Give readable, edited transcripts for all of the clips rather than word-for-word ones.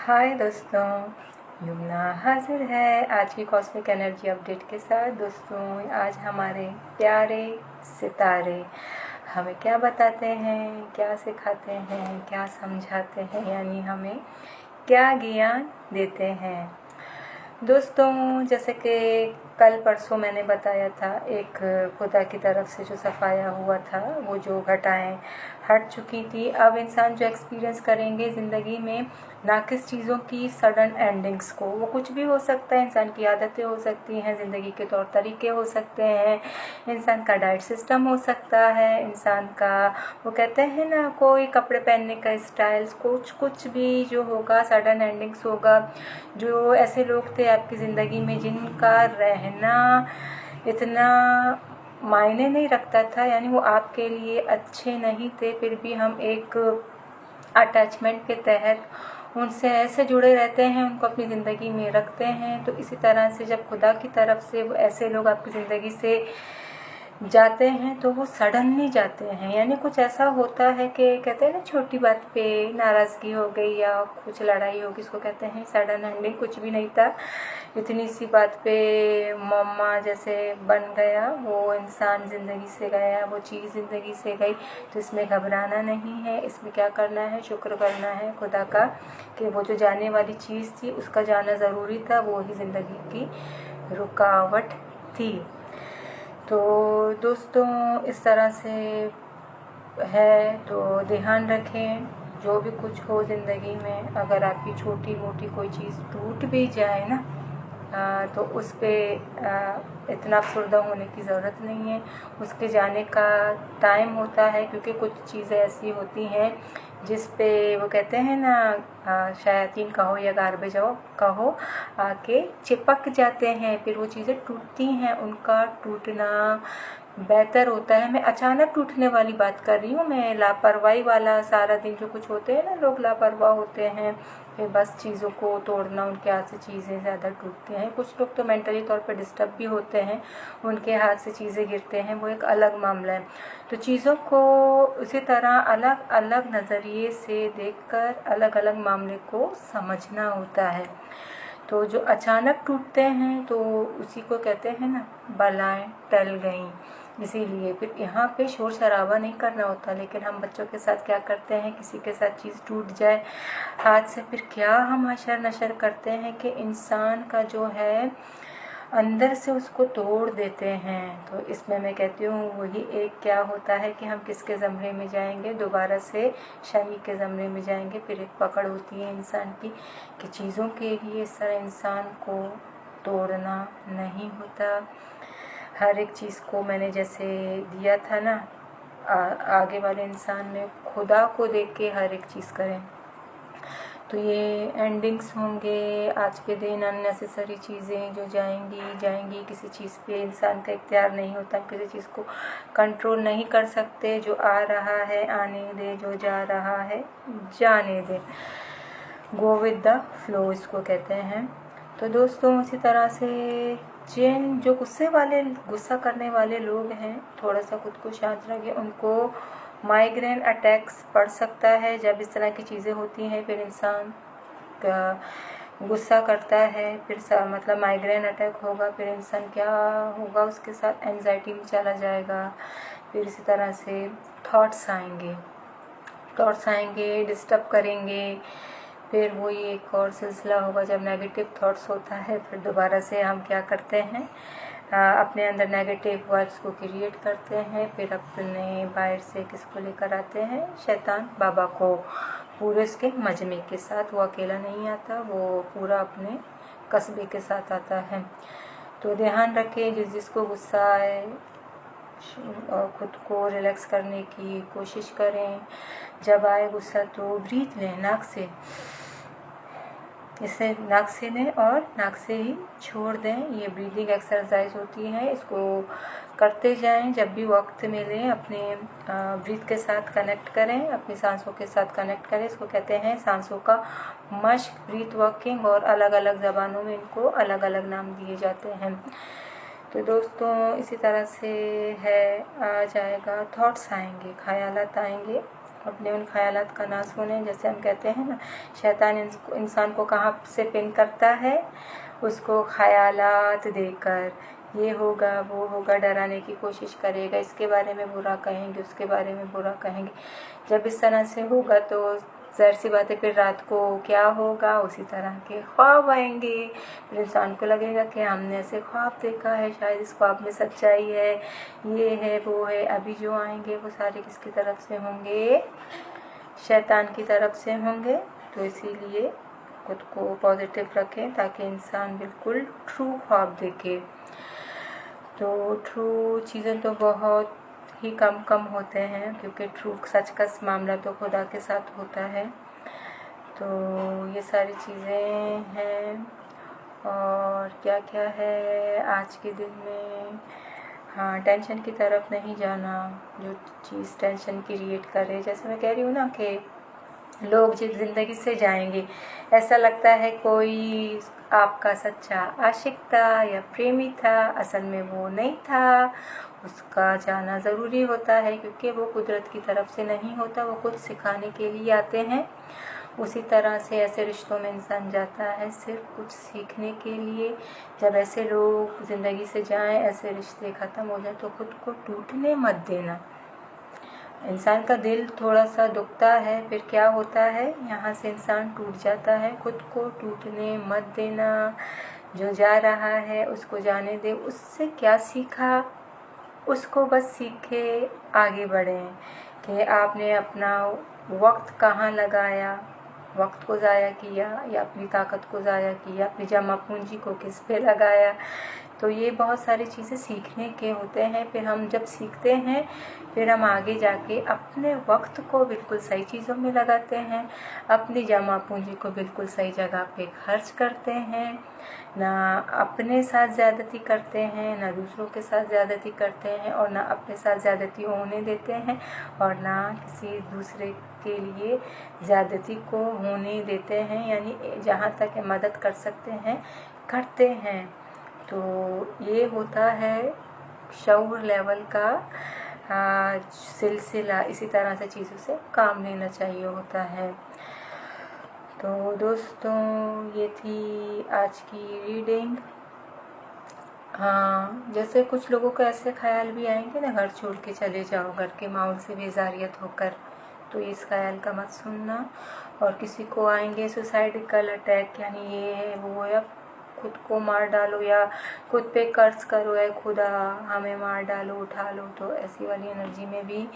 हाय दोस्तों, यमुना हाजिर है आज की कॉस्मिक एनर्जी अपडेट के साथ। दोस्तों, आज हमारे प्यारे सितारे हमें क्या बताते हैं, क्या सिखाते हैं, क्या समझाते हैं, यानी हमें क्या ज्ञान देते हैं। दोस्तों, जैसे कि कल परसों मैंने बताया था, एक खुदा की तरफ से जो सफाया हुआ था, वो जो घटाएं हट चुकी थी। अब इंसान जो एक्सपीरियंस करेंगे ज़िंदगी में, ना किस चीज़ों की सडन एंडिंग्स को, वो कुछ भी हो सकता है। इंसान की आदतें हो सकती हैं, ज़िंदगी के तौर तरीके हो सकते हैं, इंसान का डाइट सिस्टम हो सकता है, इंसान का वो कहते हैं ना, कोई कपड़े पहनने का स्टाइल्स, कुछ भी जो होगा सडन एंडिंग्स होगा। जो ऐसे लोग थे आपकी ज़िंदगी में जिनका रहना इतना मायने नहीं रखता था, यानी वो आपके लिए अच्छे नहीं थे, फिर भी हम एक अटैचमेंट के तहत उनसे ऐसे जुड़े रहते हैं, उनको अपनी ज़िंदगी में रखते हैं। तो इसी तरह से जब खुदा की तरफ से वो ऐसे लोग आपकी ज़िंदगी से जाते हैं तो वो सडनली जाते हैं, यानी कुछ ऐसा होता है कि कहते हैं ना, छोटी बात पे नाराज़गी हो गई या कुछ लड़ाई होगी, इसको कहते हैं सडन एंडिंग। कुछ भी नहीं था, इतनी सी बात पे मम्मा जैसे बन गया, वो इंसान ज़िंदगी से गया, वो चीज़ ज़िंदगी से गई। तो इसमें घबराना नहीं है, इसमें क्या करना है, शुक्र करना है खुदा का कि वो जो जाने वाली चीज़ थी उसका जाना ज़रूरी था, वो ही ज़िंदगी की रुकावट थी। तो दोस्तों, इस तरह से है, तो ध्यान रखें। जो भी कुछ हो ज़िंदगी में, अगर आपकी छोटी मोटी कोई चीज़ टूट भी जाए ना, तो उस पर इतना अफसरदा होने की ज़रूरत नहीं है। उसके जाने का टाइम होता है, क्योंकि कुछ चीज़ें ऐसी होती हैं जिस पे वो कहते हैं ना, शयातीन कहो या गार्बेज कहो, आके चिपक जाते हैं, फिर वो चीज़ें टूटती हैं। उनका टूटना बेहतर होता है। मैं अचानक टूटने वाली बात कर रही हूँ, मैं लापरवाही वाला सारा दिन जो कुछ होते हैं ना, लोग लापरवाह होते हैं, फिर बस चीज़ों को तोड़ना, उनके हाथ से चीज़ें ज़्यादा टूटती हैं। कुछ लोग तो मेंटली तौर पर डिस्टर्ब भी होते हैं, उनके हाथ से चीज़ें गिरते हैं, वो एक अलग मामला है। तो चीज़ों को उसी तरह अलग अलग नज़रिए से देखकर अलग अलग मामले को समझना होता है। तो जो अचानक टूटते हैं तो उसी को कहते हैं ना, बलाएं टल गईं। इसीलिए फिर यहाँ पे शोर शराबा नहीं करना होता। लेकिन हम बच्चों के साथ क्या करते हैं, किसी के साथ चीज़ टूट जाए हाथ से, फिर क्या हम हशर नशर करते हैं कि इंसान का जो है अंदर से उसको तोड़ देते हैं। तो इसमें मैं कहती हूँ वही एक क्या होता है कि हम किसके ज़मरे में जाएंगे, दोबारा से शनि के ज़मरे में जाएंगे। फिर एक पकड़ होती है इंसान की कि चीज़ों के लिए इस तरह इंसान को तोड़ना नहीं होता। हर एक चीज़ को मैंने जैसे दिया था ना, आगे वाले इंसान में खुदा को देख के हर एक चीज़ करें। तो ये एंडिंग्स होंगे आज के दिन, अननेसेसरी चीज़ें जो जाएंगी। किसी चीज़ पे इंसान का इख्तियार नहीं होता, किसी चीज़ को कंट्रोल नहीं कर सकते। जो आ रहा है आने दे, जो जा रहा है जाने दे, गो विद द फ्लो इसको कहते हैं। तो दोस्तों, इसी तरह से जिन जो गुस्सा करने वाले लोग हैं, थोड़ा सा खुद को शांत रखें। उनको माइग्रेन अटैक्स पड़ सकता है जब इस तरह की चीज़ें होती हैं। फिर इंसान गुस्सा करता है, फिर मतलब माइग्रेन अटैक होगा, फिर इंसान क्या होगा, उसके साथ एंजाइटी में चला जाएगा। फिर इसी तरह से थॉट्स आएंगे, डिस्टर्ब करेंगे। फिर वही एक और सिलसिला होगा, जब नेगेटिव थॉट्स होता है, फिर दोबारा से हम क्या करते हैं, अपने अंदर नेगेटिव वर्ड्स को क्रिएट करते हैं। फिर अपने बाहर से किसको लेकर आते हैं, शैतान बाबा को, पूरे उसके मजमे के साथ। वो अकेला नहीं आता, वो पूरा अपने कस्बे के साथ आता है। तो ध्यान रखें, जिसको गुस्सा आए और खुद को रिलैक्स करने की कोशिश करें। जब आए गुस्सा तो ब्रीथ लें नाक से, इसे नाक से लें और नाक से ही छोड़ दें। ये ब्रीदिंग एक्सरसाइज होती है, इसको करते जाएं। जब भी वक्त मिले अपने ब्रीथ के साथ कनेक्ट करें, अपनी सांसों के साथ कनेक्ट करें। इसको कहते हैं सांसों का मश्क, ब्रीथ वर्किंग, और अलग अलग ज़बानों में इनको अलग अलग नाम दिए जाते हैं। तो दोस्तों, इसी तरह से है, आ जाएगा, थॉट्स आएंगे, ख्यालात आएंगे, अपने उन ख्यालात का ना सुने। जैसे हम कहते हैं ना, शैतान इंसान को कहाँ से पिन करता है, उसको ख्यालात देकर, ये होगा वो होगा, डराने की कोशिश करेगा, इसके बारे में बुरा कहेंगे, उसके बारे में बुरा कहेंगे। जब इस तरह से होगा तो ज़ाहिर सी बात है फिर रात को क्या होगा, उसी तरह के ख्वाब आएंगे। फिर इंसान को लगेगा कि हमने ऐसे ख्वाब देखा है, शायद इस ख्वाब में सच्चाई है, ये है वो है। अभी जो आएंगे वो सारे किसकी तरफ से होंगे, शैतान की तरफ से होंगे। तो इसीलिए खुद को पॉजिटिव रखें ताकि इंसान बिल्कुल ट्रू ख्वाब देखे। तो ट्रू चीज़ें तो बहुत ही कम होते हैं, क्योंकि ट्रू सच का मामला तो खुदा के साथ होता है। तो ये सारी चीज़ें हैं। और क्या क्या है आज के दिन में, हाँ, टेंशन की तरफ नहीं जाना। जो चीज़ टेंशन क्रिएट करे, जैसे मैं कह रही हूँ ना कि लोग जिस ज़िंदगी से जाएंगे, ऐसा लगता है कोई आपका सच्चा आशिक था या प्रेमी था, असल में वो नहीं था। उसका जाना ज़रूरी होता है, क्योंकि वो कुदरत की तरफ से नहीं होता, वो कुछ सिखाने के लिए आते हैं। उसी तरह से ऐसे रिश्तों में इंसान जाता है सिर्फ कुछ सीखने के लिए। जब ऐसे लोग ज़िंदगी से जाएं, ऐसे रिश्ते ख़त्म हो जाए, तो खुद को टूटने मत देना। इंसान का दिल थोड़ा सा दुखता है, फिर क्या होता है, यहाँ से इंसान टूट जाता है। खुद को टूटने मत देना। जो जा रहा है उसको जाने दे। उससे क्या सीखा, उसको बस सीखे आगे बढ़ें कि आपने अपना वक्त कहाँ लगाया, वक्त को ज़ाया किया या अपनी ताकत को ज़ाया किया, अपनी जमा पूंजी को किस पे लगाया। तो ये बहुत सारी चीज़ें सीखने के होते हैं। फिर हम जब सीखते हैं, फिर हम आगे जाके अपने वक्त को बिल्कुल सही चीज़ों में लगाते हैं, अपनी जमा पूंजी को बिल्कुल सही जगह पे खर्च करते हैं, ना अपने साथ ज़्यादती करते हैं, ना दूसरों के साथ ज़्यादती करते हैं, और ना अपने साथ ज़्यादती होने देते हैं, और ना किसी दूसरे के लिए ज़्यादती को होने देते हैं। यानी जहाँ तक मदद कर सकते हैं करते हैं। तो ये होता है शऊर लेवल का सिलसिला। इसी तरह से चीज़ों से काम लेना चाहिए होता है। तो दोस्तों, ये थी आज की रीडिंग। हाँ, जैसे कुछ लोगों को ऐसे ख्याल भी आएंगे ना, घर छोड़ के चले जाओ, घर के माहौल से बेजारियत होकर, तो इस ख्याल का मत सुनना। और किसी को आएंगे सुसाइडिकल अटैक, यानी ये है वो है, खुद को मार डालो या खुद पे कर्ज करो, है खुदा हमें मार डालो, उठा लो, तो ऐसी वाली एनर्जी में भी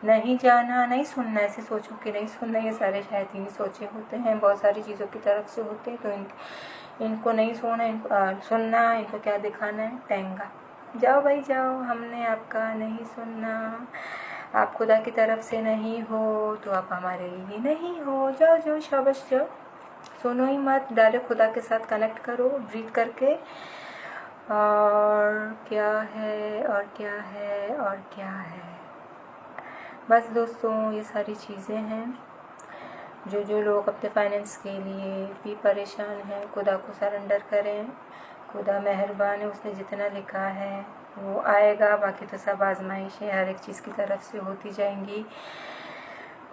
नहीं जाना, नहीं सुनना। ऐसे सोचो कि नहीं सुनना, ये सारे शैतानी सोचे होते हैं, बहुत सारी चीज़ों की तरफ से होते हैं। तो इनको नहीं सुनना, इनको क्या दिखाना है, टेंगा। जाओ भाई जाओ, हमने आपका नहीं सुनना। आप खुदा की तरफ से नहीं हो तो आप हमारे लिए नहीं हो। जाओ जाओ, शाबाश जाओ, सुनो ही मत, डायरेक्ट खुदा के साथ कनेक्ट करो ब्रीथ करके। और क्या है, और क्या है, और क्या है। बस दोस्तों, ये सारी चीज़ें हैं। जो लोग अपने फाइनेंस के लिए भी परेशान हैं, खुदा को सरेंडर करें। खुदा मेहरबान है, उसने जितना लिखा है वो आएगा। बाकी तो सब आजमाइशें हर एक चीज़ की तरफ से होती जाएंगी।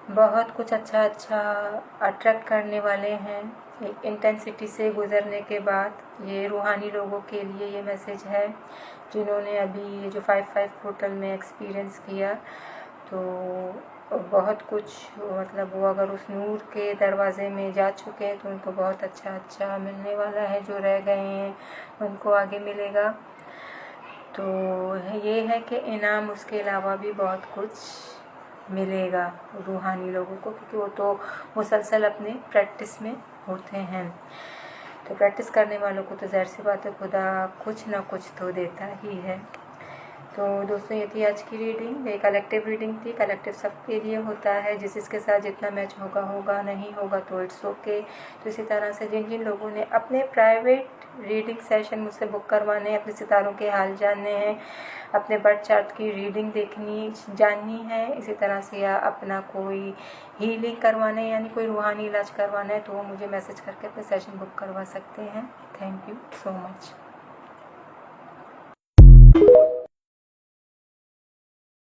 बहुत कुछ अच्छा अट्रैक्ट करने वाले हैं। एक इंटेंसिटी से गुज़रने के बाद ये रूहानी लोगों के लिए ये मैसेज है, जिन्होंने अभी ये जो 5-5 पोर्टल में एक्सपीरियंस किया। तो बहुत कुछ, मतलब वो अगर उस नूर के दरवाज़े में जा चुके हैं तो उनको बहुत अच्छा मिलने वाला है। जो रह गए हैं उनको आगे मिलेगा। तो ये है कि इनाम उसके अलावा भी बहुत कुछ मिलेगा रूहानी लोगों को, क्योंकि वो तो मुसलसल अपने प्रैक्टिस में होते हैं। तो प्रैक्टिस करने वालों को तो ज़ाहिर सी बात है खुदा कुछ ना कुछ तो देता ही है। तो दोस्तों, ये थी आज की रीडिंग। ये कलेक्टिव रीडिंग थी। कलेक्टिव सबके लिए होता है, जिसके साथ जितना मैच होगा, नहीं होगा तो इट्स ओके। तो इसी तरह से जिन लोगों ने अपने प्राइवेट रीडिंग सेशन मुझसे बुक करवाने हैं, अपने सितारों के हाल जानने हैं, अपने बर्थ चार्ट की रीडिंग जाननी है, इसी तरह से या अपना कोई हीलिंग करवाना है, यानी कोई रूहानी इलाज करवाना है, तो वो मुझे मैसेज करके अपने सेशन बुक करवा सकते हैं। Thank you so much.